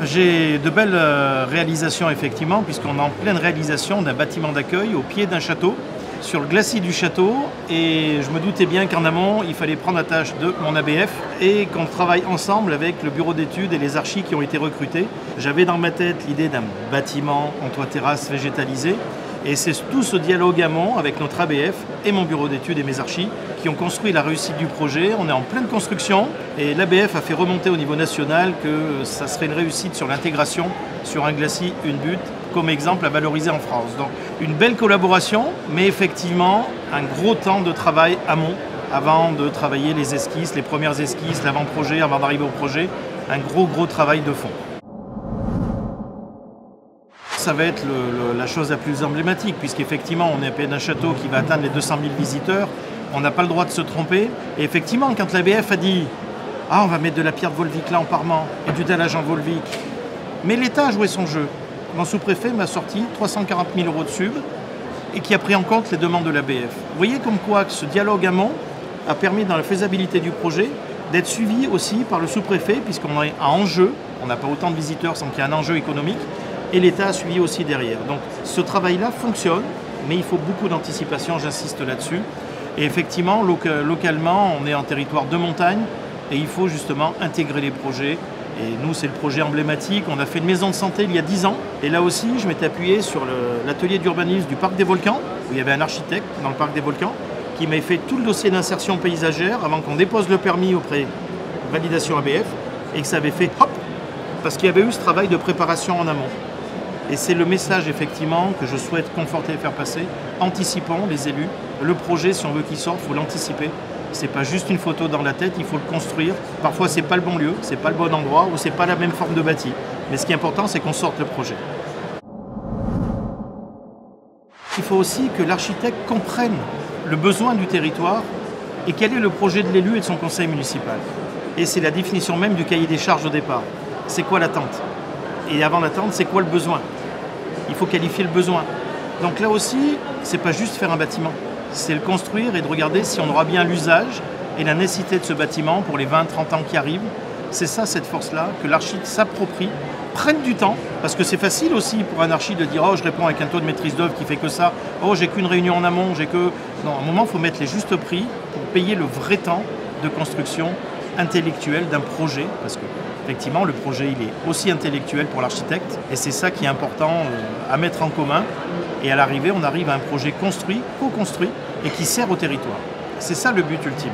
J'ai de belles réalisations effectivement, puisqu'on est en pleine réalisation d'un bâtiment d'accueil au pied d'un château, sur le glacis du château, et je me doutais bien qu'en amont, il fallait prendre la tâche de mon ABF et qu'on travaille ensemble avec le bureau d'études et les archis qui ont été recrutés. J'avais dans ma tête l'idée d'un bâtiment en toit terrasse végétalisé, et c'est tout ce dialogue amont avec notre ABF et mon bureau d'études et mes archis qui ont construit la réussite du projet. On est en pleine construction et l'ABF a fait remonter au niveau national que ça serait une réussite sur l'intégration sur un glacis, une butte, comme exemple à valoriser en France. Donc une belle collaboration, mais effectivement un gros temps de travail amont avant de travailler les esquisses, les premières esquisses, l'avant-projet, avant d'arriver au projet, un gros travail de fond. Ça va être la chose la plus emblématique, puisqu'effectivement on est à pied d'un château qui va atteindre les 200 000 visiteurs, on n'a pas le droit de se tromper. Et effectivement, quand l'ABF a dit « Ah, on va mettre de la pierre de Volvic là en parement et du dallage en Volvic », mais l'État a joué son jeu. Mon sous-préfet m'a sorti 340 000 € de sub et qui a pris en compte les demandes de l'ABF. Vous voyez comme quoi ce dialogue amont a permis dans la faisabilité du projet d'être suivi aussi par le sous-préfet, puisqu'on est à enjeu, on n'a pas autant de visiteurs sans qu'il y ait un enjeu économique, et l'État a suivi aussi derrière. Donc ce travail-là fonctionne, mais il faut beaucoup d'anticipation, j'insiste là-dessus. Et effectivement, localement, on est en territoire de montagne et il faut justement intégrer les projets. Et nous, c'est le projet emblématique. On a fait une maison de santé il y a 10 ans. Et là aussi, je m'étais appuyé sur l'atelier d'urbanisme du Parc des Volcans, où il y avait un architecte dans le Parc des Volcans, qui m'avait fait tout le dossier d'insertion paysagère avant qu'on dépose le permis auprès de validation ABF, et que ça avait fait hop, parce qu'il y avait eu ce travail de préparation en amont. Et c'est le message effectivement que je souhaite conforter et faire passer. Anticipons les élus. Le projet, si on veut qu'il sorte, il faut l'anticiper. C'est pas juste une photo dans la tête, il faut le construire. Parfois c'est pas le bon lieu, c'est pas le bon endroit ou c'est pas la même forme de bâti. Mais ce qui est important, c'est qu'on sorte le projet. Il faut aussi que l'architecte comprenne le besoin du territoire et quel est le projet de l'élu et de son conseil municipal. Et c'est la définition même du cahier des charges au départ. C'est quoi l'attente? Et avant l'attente, c'est quoi le besoin? Il faut qualifier le besoin. Donc là aussi, c'est pas juste faire un bâtiment, c'est le construire et de regarder si on aura bien l'usage et la nécessité de ce bâtiment pour les 20-30 ans qui arrivent. C'est ça, cette force-là, que l'architecte s'approprie, prenne du temps, parce que c'est facile aussi pour un archi de dire « Oh, je réponds avec un taux de maîtrise d'œuvre qui fait que ça. Oh, j'ai qu'une réunion en amont, j'ai que… » Non, à un moment, il faut mettre les justes prix pour payer le vrai temps de construction intellectuelle d'un projet, parce que effectivement, le projet il est aussi intellectuel pour l'architecte et c'est ça qui est important à mettre en commun. Et à l'arrivée, on arrive à un projet construit, co-construit et qui sert au territoire. C'est ça le but ultime.